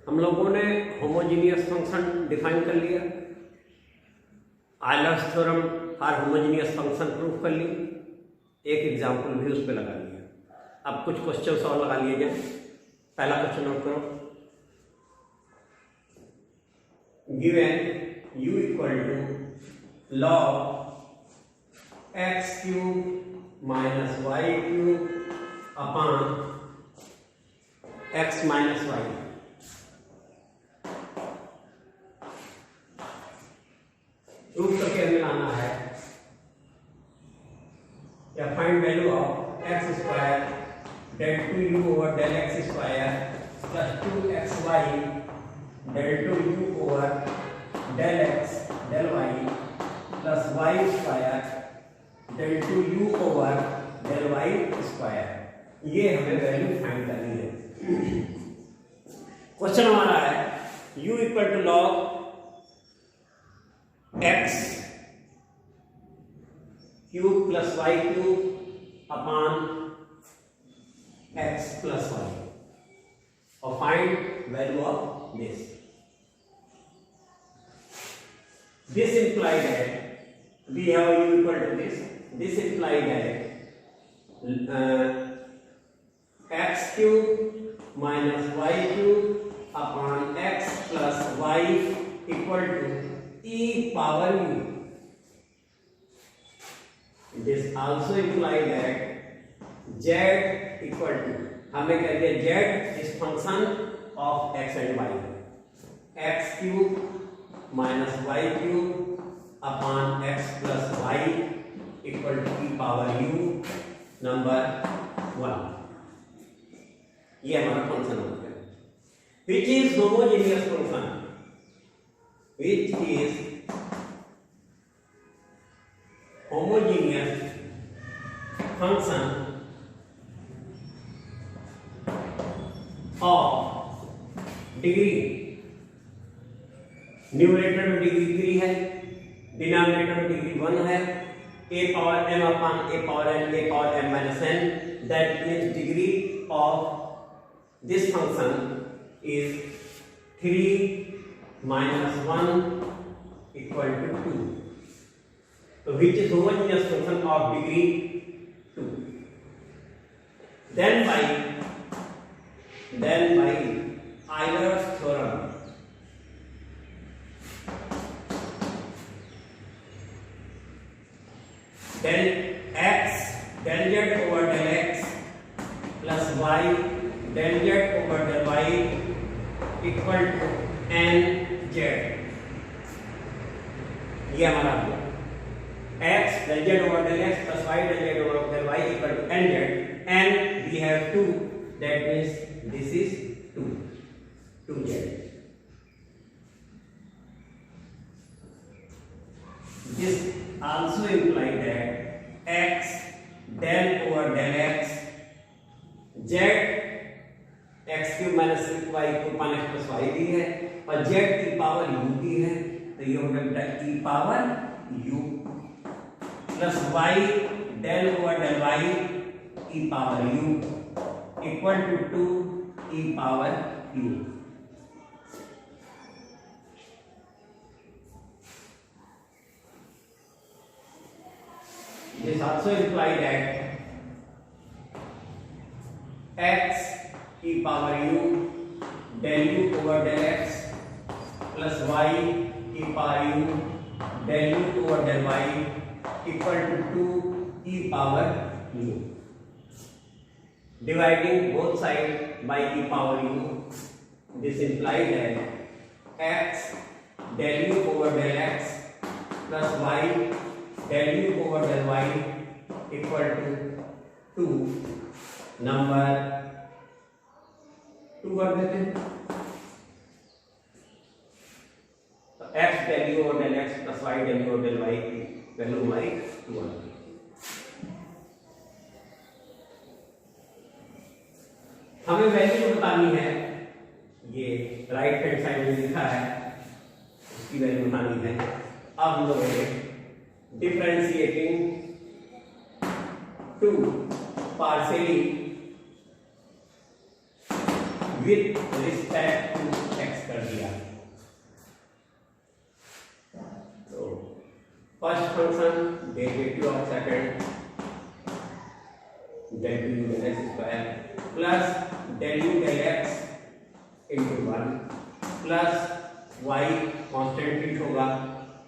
हम लोगों ने होमोजीनियस फंक्शन डिफाइन कर लिया, Euler's theorem for homogeneous function proof कर ली, एक एग्जाम्पल भी उस पर लगा लिया। अब कुछ क्वेश्चन और लगा लिए जाए। पहला क्वेश्चन नोट करो, given u equal to log x cube minus y cube upon x minus y. Proof करके हमें लाना है या find value of x square del two u over del x square plus 2xy del two u over del x del y plus y square del two u over del y square. ये हमें value find करनी है। Question हमारा है u equal to log x cube plus y cube upon x plus y और find value of this. This implies that we have u equal to this. This implies that x cube minus y cube upon x plus y equal to e power u. This also implies that z equal to, हमें कह दिया z is function of x and y, x cube minus y cube upon x plus y equal to e power u number 1। ये हमारा function हो गया, which is homogeneous function, which is homogeneous function of degree, numerator में degree 3 है, denominator में degree 1 है, a power m upon a power m minus n, that means degree of this function is 3 minus 1 equal to 2, so which is homogeneous function of degree 2. Then by Euler's theorem, del x del z over del x plus y del z over del y equal to nz। ये हमारा आ गया x del z over del x plus y del z over del y equal to nz, and we have 2, that means this is 2z। This also implies that x del over del x, z x cube minus y cube पान x plus y दी है और z की power u दी है, तो ये होगा बेटा e power u plus y del over del y e power u equal to 2 e power u। This also implies that x e power u del u over del x plus y e power u del u over del y equal to 2 e power u. Dividing both sides by e power u, this implies that x del u over del x plus y del u over del y equal to 2 number 2 कर देते हैं, तो x del u over del x plus y del u over del y की value हमारी 2 आ गई। हमें value बतानी है, ये राइट हैंड साइड में लिखा है, उसकी वैल्यू बतानी है। अब हम लोग differentiating to partially with respect to कर दिया। तो first function derivative of second del u del x स्क्वायर plus del u del x into 1 plus y constant fit होगा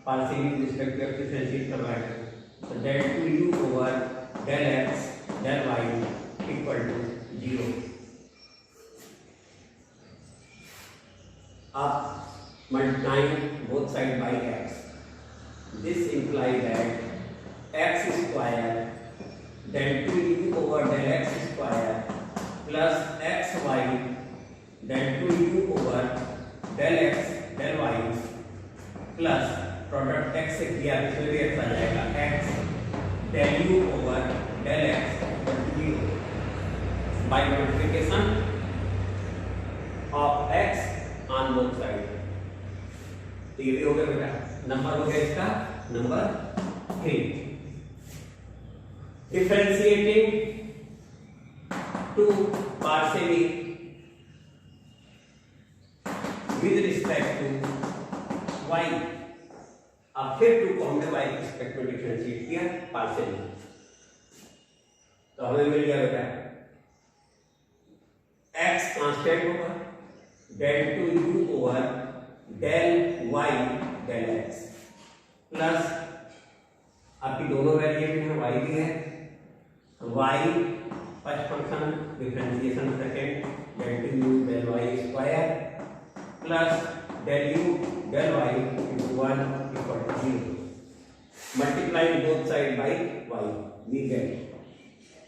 पार्शियली रिस्पेक्ट टू डिफरेंशिएट कर रहा है, तो del 2u over del x del y equal to 0। अब multiplying both sides by x, this implies that x square del 2u over del x square plus xy del 2u over del x del y plus product x से किया इसमें भी x आ जाएगा, x del u over del x equal to 0 by multiplication of x on both sides। तो ये भी हो गया बेटा, नंबर हो गया इसका number 3। Differentiating to partially with respect to y, अब फिर टू को हमने y के रिस्पेक्ट में डिफरेंशिएट किया पार्शियली, तो हमें मिल गया बेटा x कांस्टेंट होगा del 2u over del y del x प्लस आपकी दोनों वेरिएबल है y भी है, y first function differentiation second del 2u del y square plus del u del y into 1 equal to 0 multiply both side by y we get,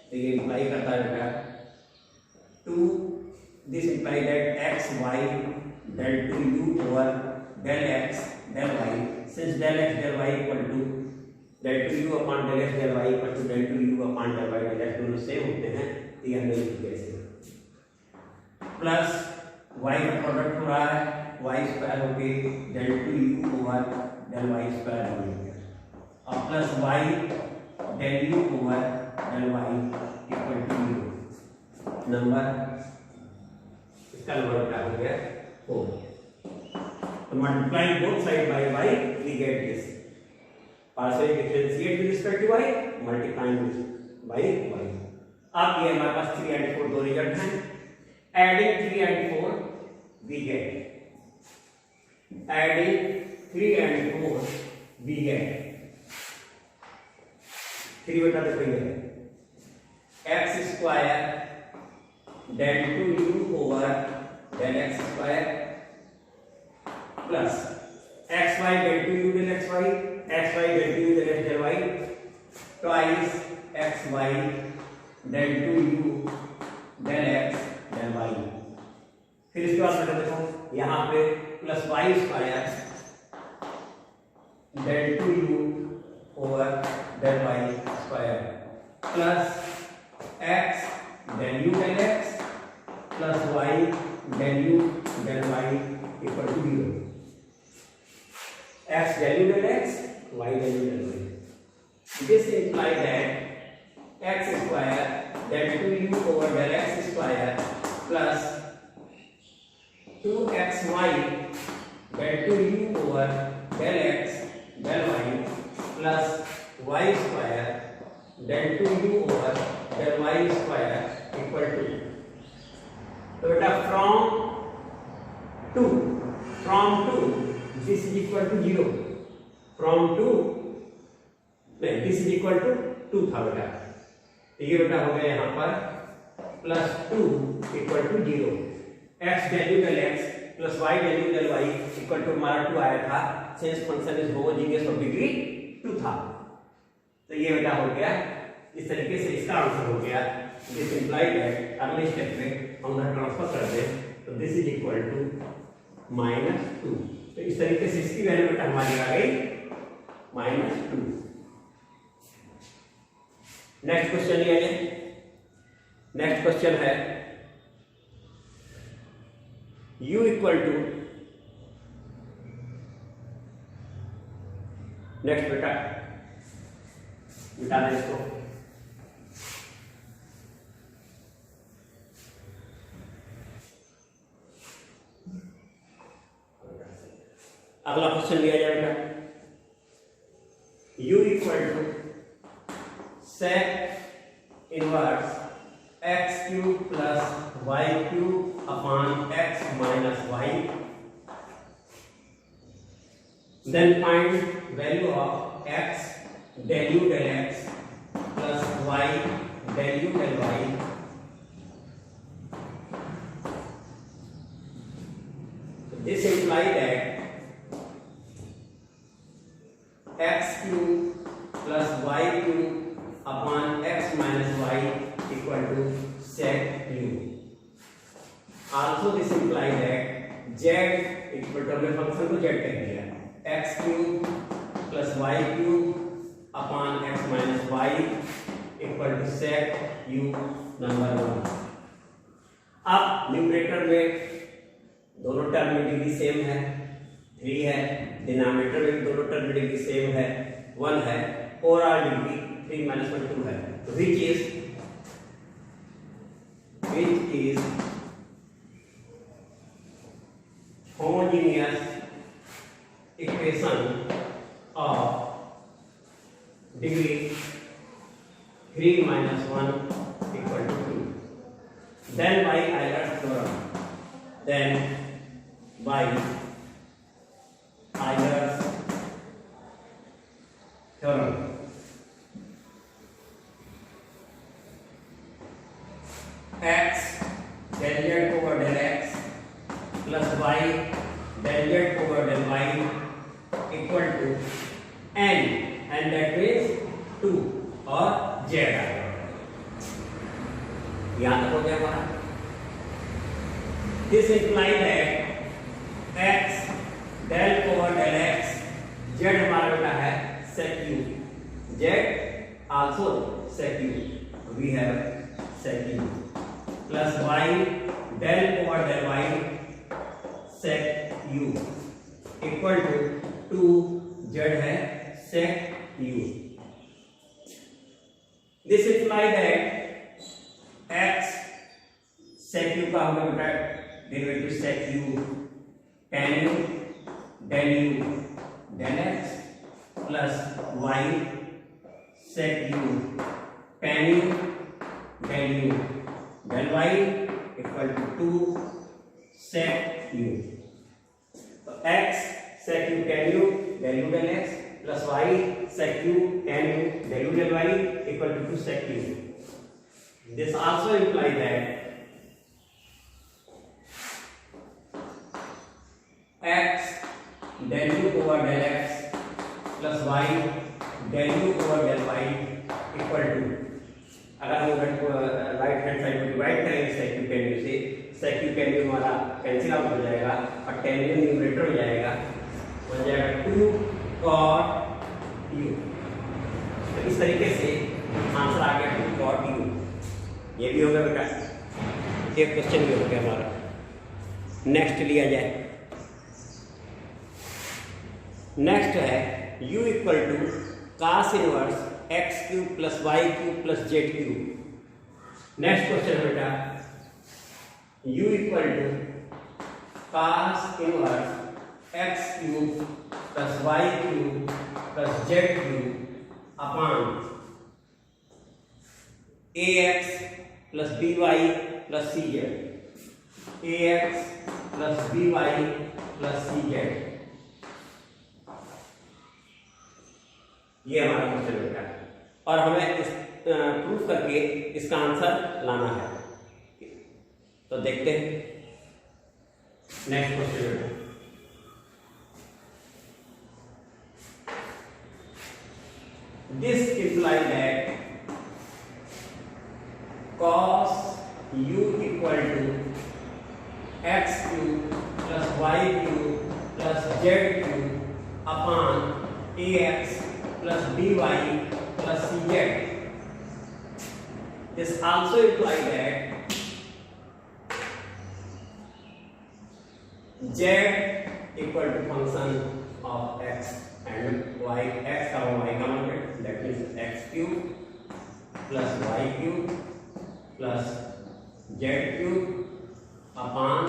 तो ये imply करता है बेटा 2 this imply that x y del 2u over del x del y since del x del y equal to del 2u upon del x del y equal to del 2u upon del y del x दोनों same होते हैं, तो ये हमने लिख दिया इसे plus y का प्रोडक्ट हो रहा है y स्क्वायर हो के del 2u over del y square हो गया और plus y del u over del y equal to 0 number इसका नंबर क्या हो गया 4। तो multiplying both side by y we get this partially differentiate with respect to y multiplying by y। अब ये हमारे पास 3 and 4 दो रिजल्ट हैं, adding 3 and 4 we get, adding 3 and 4 we get 3 बटा देखो ये है x square del 2u over del x स्क्वायर plus xy del 2u del xy xy del 2u del x del y twice xy del 2u del x del y। फिर इसके बाद बेटा देखो यहाँ पे plus y square del 2u over del y square plus x del u del x plus y del u del y equal to 0 x del u del x y del u del y। This implies that x square del 2u over del x square plus 2xy del 2u over del x del y plus y square del 2u over del y square equal to, तो बेटा from 2 this is equal to 0 from 2 नहीं this is equal to 2 था बेटा, तो ये बेटा हो गया यहाँ पर plus 2 equal to 0 x del u del x plus y del u del y equal to हमारा 2 आया था, since function is homogeneous of degree 2 था, तो ये बेटा हो गया इस तरीके से इसका आंसर हो गया। दिस इंप्लाइड दैट अगले स्टेप में हम ट्रांसफर कर दें तो दिस इज इक्वल टू -2, तो इस तरीके से इसकी वैल्यू बेटा हमारी आ गई -2। नेक्स्ट क्वेश्चन ये है, नेक्स्ट क्वेश्चन है u इक्वल टू, नेक्स्ट बेटा मिटा दें इसको, अगला क्वेश्चन लिया जाएगा, u equal to sec inverse x cube plus y cube upon x minus y, then find value of x del u del x plus y del u del y, this implies that x cube plus y cube upon x minus y equal to sec u. Also this implies that z equal to हमने function को z कह दिया, x cube plus y cube upon x minus y equal to sec u number 1. अब numerator में दोनों term में degree same है, 3 है, डिनोमिनेटर में दोनों टर्म में डिग्री सेम है, 1 है, ओवरऑल डिग्री 3 minus 1 2 है, which is homogeneous equation of degree 3 minus 1 equal to 2. Then by Euler's theorem, by Euler's theorem, x del z over del x plus y del z over del y equal to n, and that means 2 और z आएगा. यहाँ तक हो गया हमारा. This implies that x del over del x, z हमारा बेटा है sec u, z also sec u, we have sec u plus y del over del y sec u equal to 2, z है sec u. This implies that x sec u का हमने बेटा derivative sec u tan u del u del x plus y sec u tan u del u del y equal to 2 sec u. तो x sec u tan u del u del x plus y sec u tan u del u del y equal to 2 sec u. This also implies that x del u over del x plus y del u over del y equal to, अगर हम right hand side में divide करेंगे sec u tan u से, sec u tan u हमारा cancel out हो जाएगा और tan u numerator हो जाएगा, हो जाएगा 2 cot u. तो इस तरीके से आंसर आ गया 2 cot u. ये भी होगा बेटा, एक क्वेश्चन भी हो गया हमारा. नेक्स्ट लिया जाए, नेक्स्ट है u equal to cos inverse x cube plus y cube plus z cube. Next question है बेटा, u equal to cos inverse x cube plus y cube plus z cube upon ax plus by plus cz, ax plus by plus cz. ये हमारा question बेटा, और हमें इस proof करके इसका आंसर लाना है. तो देखते हैं नेक्स्ट क्वेश्चन बेटा. This implies that cos u equal to x cube plus y cube plus z cube upon ax plus by plus cz. This also implies that z equal to function of x and y, x का y का मान, that means x cube plus y cube plus z cube upon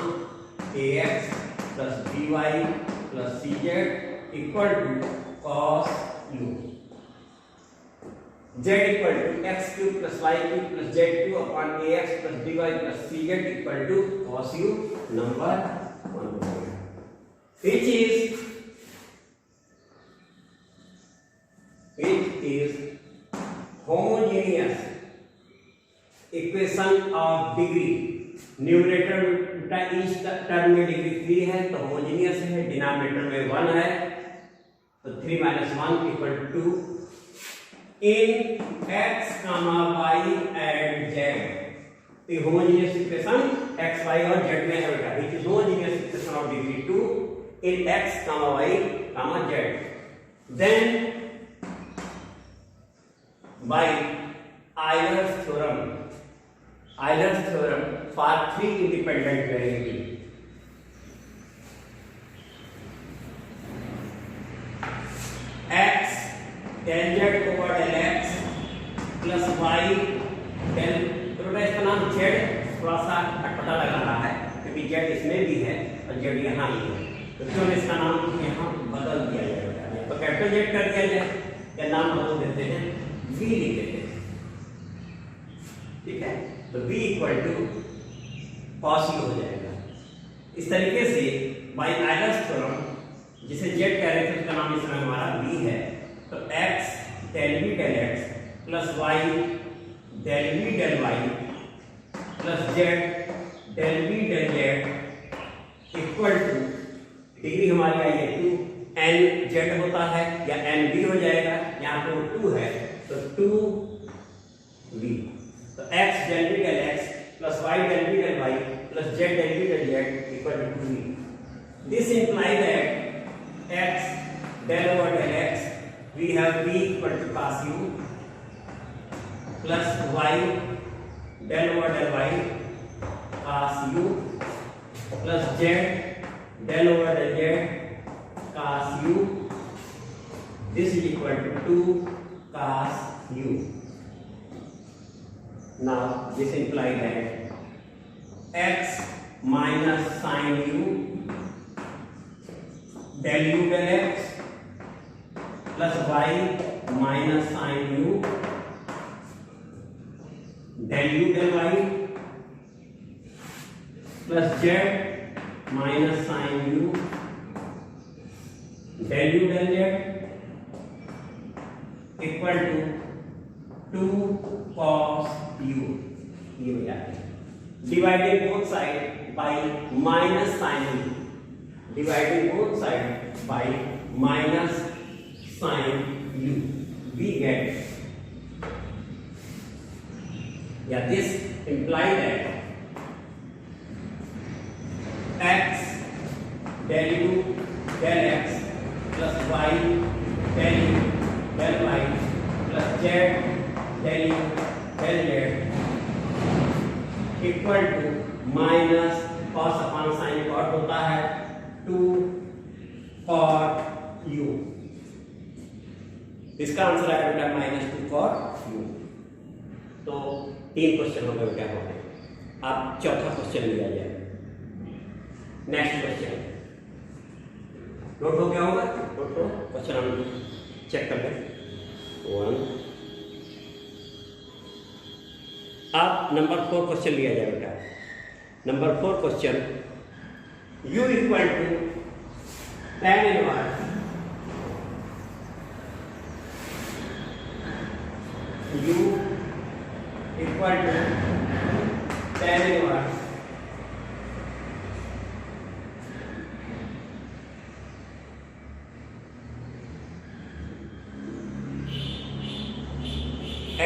ax plus by plus c z equal to cos u, z equal to x cube plus y cube plus z cube upon a x plus d y plus c z equal to cos u number 1, which is homogeneous equation of degree, numerator बेटा इस term में degree 3 है तो homogeneous है, denominator में 1 है तो 3 - 1 equal to in x, y and z। तो होमोजेनियस इक्वेशन x, y और z में है बेटा, which is homogeneous equation of degree 2 in x, y, z। Then by Euler's theorem for 3 independent variables, x del z over del x plus y del, तो बेटा इसका नाम z थोड़ा सा अटपटा लग रहा है क्योंकि z इसमें भी है और z यहाँ ही है, तो क्यों इसका नाम यहाँ बदल दिया जाएगा, तो कैपिटल Z कर दिया जाए या नाम बदल देते हैं v लिख देते हैं, ठीक है। तो v equal to cos u हो जाएगा। इस तरीके से बाय आयलर्स थ्योरम जिसे z कह रहे थे उसका नाम इस समय हमारा v है, तो x del v del x plus y del v del y plus z del v del z equal two degree हमारी आई है 2, n z होता है या n v हो जाएगा, यहाँ पे 2 है तो 2v, तो x del v del x plus y del v del y plus z del v del z equal to 2v। This implies that x del over del x we have v equal to cos u plus y del over del y cos u plus z del over del z cos u, this is equal to 2 cos u। Now this implies that x minus sin u del u del x plus y minus sine u del u del y plus z minus sine u del u del z equal to 2 cos u, ये हो जाता है। Dividing both side by minus sine u, dividing both side by minus sin u, we get, yeah, this implies that x del u del x plus y del u del y plus z del u del z equal to minus cos अपॉन sin cot होता है 2 cot u। इसका answer आएगा बेटा -2 cot u। तो 3 question हो गए बेटा हो गए, अब चौथा क्वेश्चन लिया जाए। नेक्स्ट क्वेश्चन नोट हो गया होगा, नोट करो क्वेश्चन हम चेक कर लें। 1 अब नंबर 4 क्वेश्चन लिया जाए बेटा। Number 4 question u equal to tan inverse u equal to tan inverse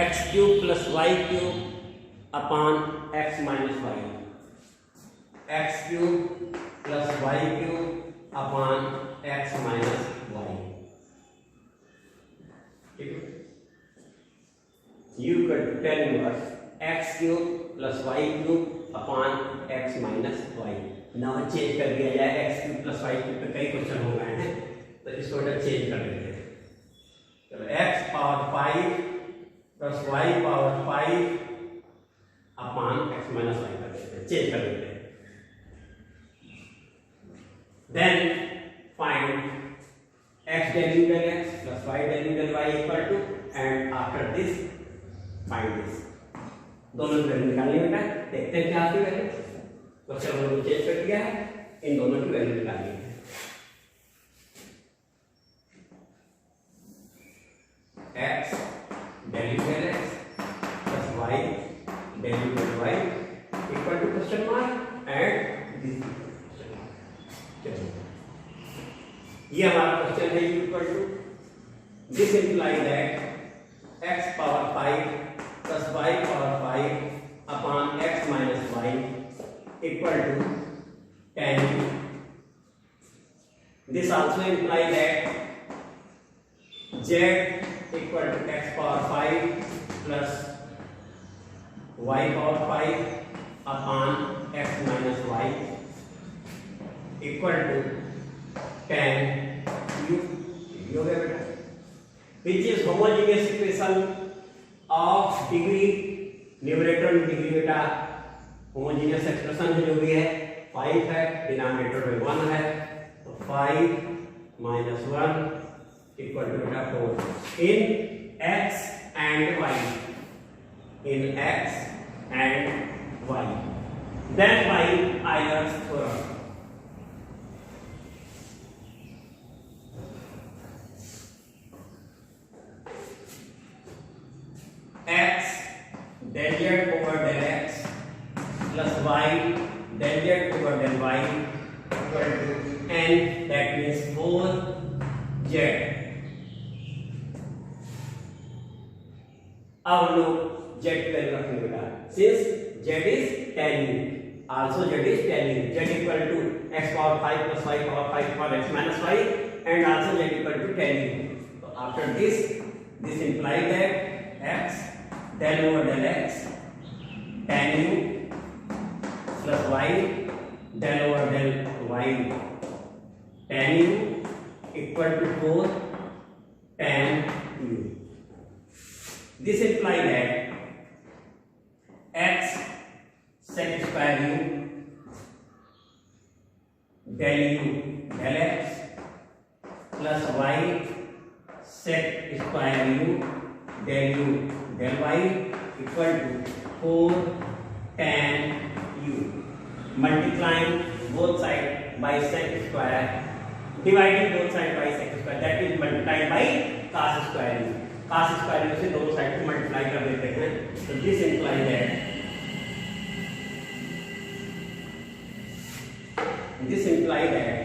x cube plus y cube upon x minus y, x cube plus y cube upon x minus y, ठीक है। u का tan inverse x cube plus y cube upon x minus y. Now change कर दिया जाए, x cube plus y cube पे कई question हो गए हैं तो इसको चेंज कर देते हैं। चलो x power 5 plus y power 5 upon x minus y कर देते हैं, चेंज कर देते हैं। Then find x del u del x plus y del u del y equal to, and after this find this. दोनों की वैल्यू निकालनी बेटा, देखते हैं क्या आती है वैल्यू। क्वेश्चन हमने चेंज कर दिया है, इन दोनों की वैल्यू निकालनी है। x del u del x plus y del u del y equal to question mark and this question mark। चलो ये हमारा क्वेश्चन है, equal to this imply that x power 5 plus y power 5 upon x minus y equal to 10. This also implies that z equal to x power 5 plus y power 5 upon x minus y equal to 10 u. हो गया बेटा, which is homogeneous equation of degree, numerator में degree बेटा homogeneous expression है, जो भी है 5 है, डिनोमिनेटर में 1 है, तो 5 minus 1 इक्वल टू बेटा 4 इन x and y, in x and y, then by Euler's theorem। x del z over del x plus y del z over del y equal to n, that means 4z। अब हम लोग z की value रखेंगे बेटा, since z is tan u, also z is tan u, z equal to x power 5 plus y power 5 for x minus y, and also z equal to tan u। So after this implies that x del over del x tan u plus y del over del y tan u equal to 4 tan u। This implies that x sec square u del u del x plus y sec square u del u del y equal to 4 tan u, multiplying both sides by sec square, dividing both sides by sec square, that is multiplied by cos square u। cos square u से दोनों side को multiply कर देते हैं, तो this implies that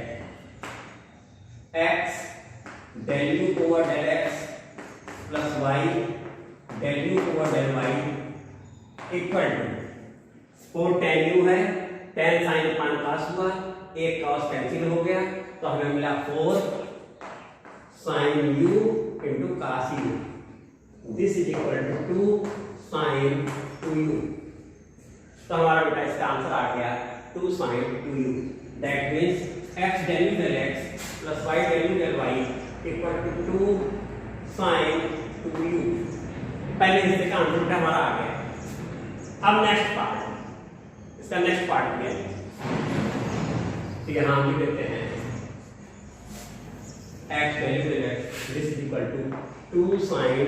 x del u over del x plus y del u over del y equal to 4 tan u है, tan sin अपॉन cos हुआ, एक cos कैंसिल हो गया, तो हमें मिला 4 sin u into cos u। This is equal to 2 sin 2u। तो हमारा बेटा इसका आंसर आ गया 2 sin 2u। That means x del u del x plus y del u del y equal to 2 sin 2u। पहले हिस्से का answer हमारा आ गया। अब नेक्स्ट पार्ट, इसका नेक्स्ट पार्ट क्या है, तो यहां हम लिख देते हैं x del u del x this is equal to 2 sin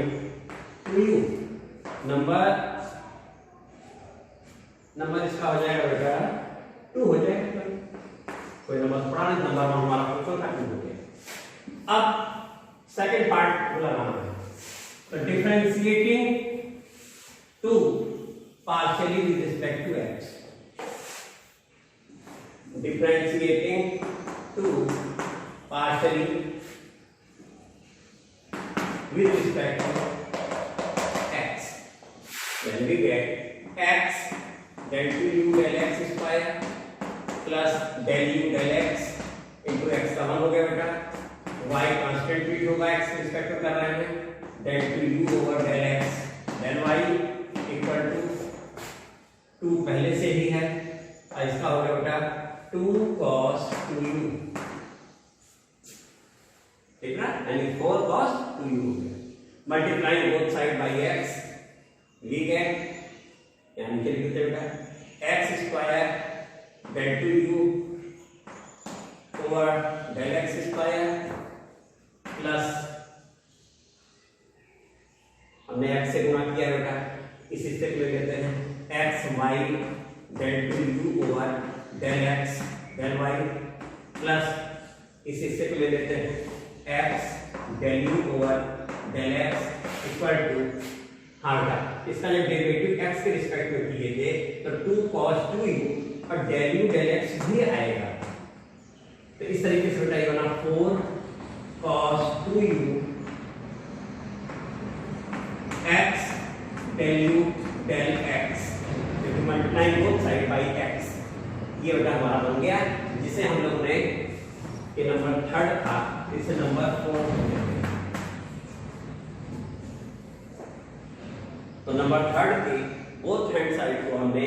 2u। Number इसका हो जाएगा बेटा 2 हो जाएगा, कोई नंबर पढ़ा नहीं, नंबर हमारा क्वेश्चन का 2 हो गया। अब सेकंड पार्ट को लगाना है, तो differentiating 2 partially with respect to x, differentiating 2 partially with respect to x, then we get x del u del x square plus del u del x into x का मान हो गया बेटा, y कांस्टेंट भी होगा, x के respect में कर रहे हैं, del u over del x del y equal to 2 पहले से ही है, और इसका हो गया बेटा 2 cos 2u, ठीक ना, यानी 4 cos 2u हो गया। Multiplying both side by x, we get यानी क्या लिखते बेटा x square del 2u over del x स्क्वायर प्लस हमने x से गुणा किया बेटा, इस हिस्से को ले लेते हैं x y del two u over del x del y plus इस हिस्से को ले लेते हैं x del u over del x equal to, हाँ बेटा इसका जब डेरिवेटिव x के रिस्पेक्ट में किए थे तो 2 cos 2u और डेल यू डेल एक्स भी आएगा। तो इस तरीके से बेटा ये बना 4 cos 2u x del u del x, क्योंकि multiplying both side by x, ये बेटा हमारा बन गया, जिसे हम लोगों ने ये नंबर 3 था इसे नंबर 4 हो गया। तो नंबर 3 के बोथ हैंड साइड को हमने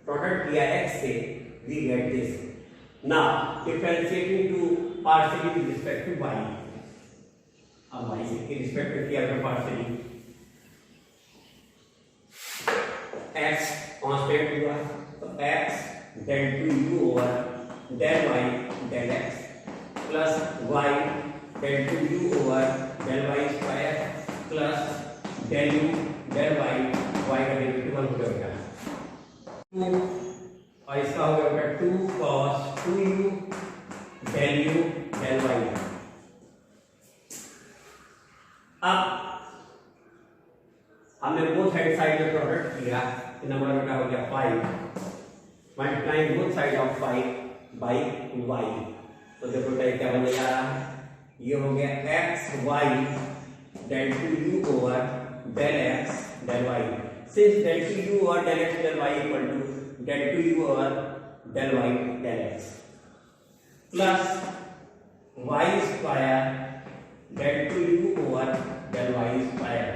प्रोडक्ट किया x से, we get this. Now differentiating two partially with respect to y, अब y के रिस्पेक्ट में किया गया पार्शियली, x कांस्टेंट हुआ तो x del two u over del y del x plus y del two u over del y square plus del u del y, y का derivative 1 हो गया 2 और इसका हो गया 2 cos 2u del u del y। अब हमने both side में प्रोडक्ट किया, नंबर बेटा हो गया 5 multiplying both side of 5 by y। तो देखो बेटा क्या बनने जा रहा है, ये हो गया x y del two u over del x del y, since del two u और del x del y equal to del two u और del y del x plus y square del two u over del y square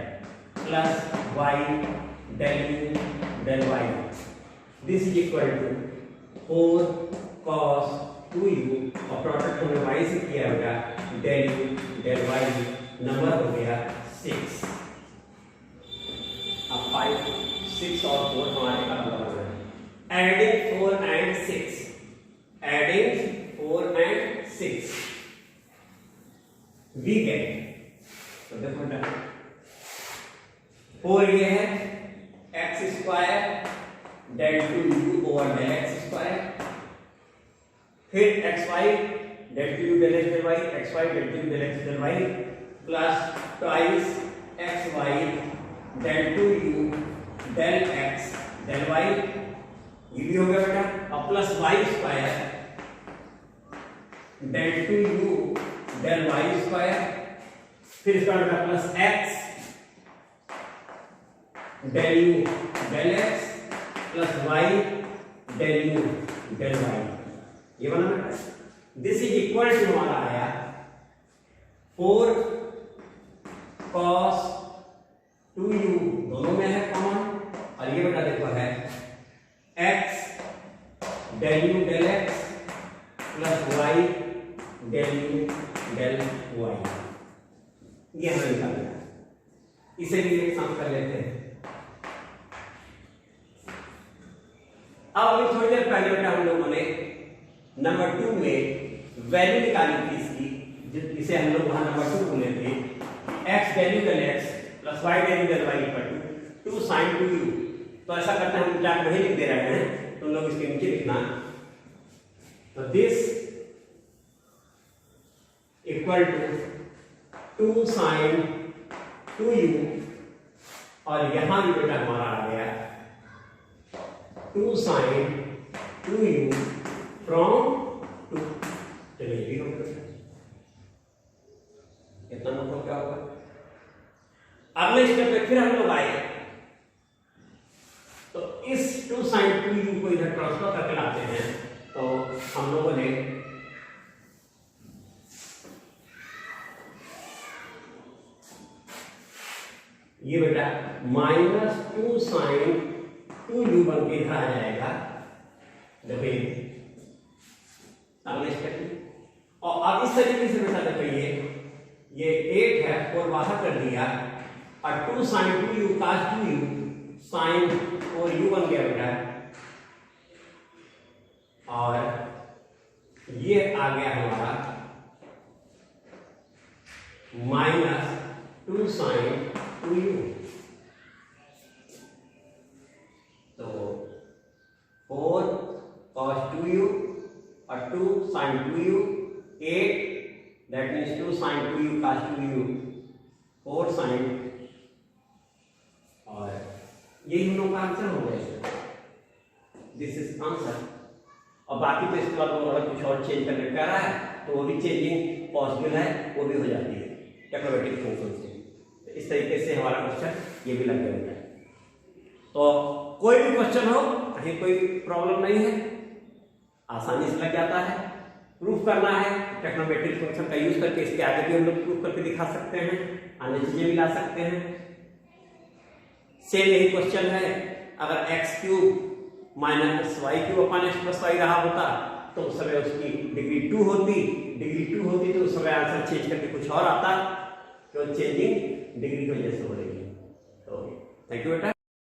plus y del u del y, this is equal to 4 cos 2u और product हमने y से किया बेटा del u del y, number हो गया 6। अब 5 6 और 4 हमारे का नंबर हो गया, adding 4 and 6, adding 4 and 6 we get, तो देखो बेटा 4 ये है x square del two u over del x square, फिर x y del two u del x del y, x y del two u del x del y plus twice x y del two u del x del y, ये भी हो गया बेटा, और plus y square del two u del y square, फिर इसका बेटा plus x del u del x plus y del u del y, ये बना बेटा। दिस इज इक्वल टू हमारा आया 4 cos 2u, दोनों में है कॉमन, और ये बेटा देखो है x del u del x plus y del u del y, ये हमें निकालना है, इसे भी एक साथ कर लेते हैं। अब अभी थोड़ी देर पहले बेटा हम लोगों ने नंबर 2 में वैल्यू निकाली थी इसकी, इसे हम लोग वहां नंबर 2 बोले थे, x del u del x plus y del u del y equal to 2 sin 2u। तो ऐसा करते हैं, हम चार्ट वही लिख दे रहे हैं, तुम लोग इसके नीचे लिखना, तो this equal to 2 sin 2u, और यहां भी बेटा हमारा आ गया 2 sin 2u from 2, चलिए भी हो गया, कितना मतलब क्या होगा। अगले स्टेप पे फिर हम लोग आए, तो इस 2 sin 2u को इधर ट्रांसफर करके लाते हैं, तो हम लोगों ने ये बेटा -2 sin 2u बन के इधर आ जाएगा, देखिए अगले स्टेप में। और अब इस तरीके से बेटा देखिए ये 8 है, 4 बाहर कर दिया, और 2 sin 2u cos 2u sin 4u बन गया बेटा, और ये आ गया हमारा माइनस 2 sin 2u। तो 4 cos 2u और 2 sin 2u 8, that means 2 sin 2u cos 2u 4 sin, और यही हम लोग का आंसर हो गया। This is answer. और बाकी तो इसके बाद अगर कुछ और चेंज करने कह रहा है तो वो भी चेंजिंग पॉसिबल है, वो भी हो जाती है टेक्नोमेट्रिक फंक्शन से। तो इस तरीके से हमारा क्वेश्चन ये भी लग गया है। तो कोई भी क्वेश्चन हो, कहीं कोई प्रॉब्लम नहीं है, आसानी से लग जाता है। प्रूफ करना है टेक्नोमेट्रिक फंक्शन का यूज करके, इसके आगे भी हम लोग प्रूफ करके दिखा सकते हैं, अन्य चीजें भी ला सकते हैं। सेम यही क्वेश्चन है, अगर x cube minus y cube upon x plus y रहा होता तो उस समय उसकी डिग्री 2 होती तो उस समय आंसर चेंज करके कुछ और आता, क्यों चेंजिंग डिग्री की वजह से हो रही है। तो थैंक यू बेटा।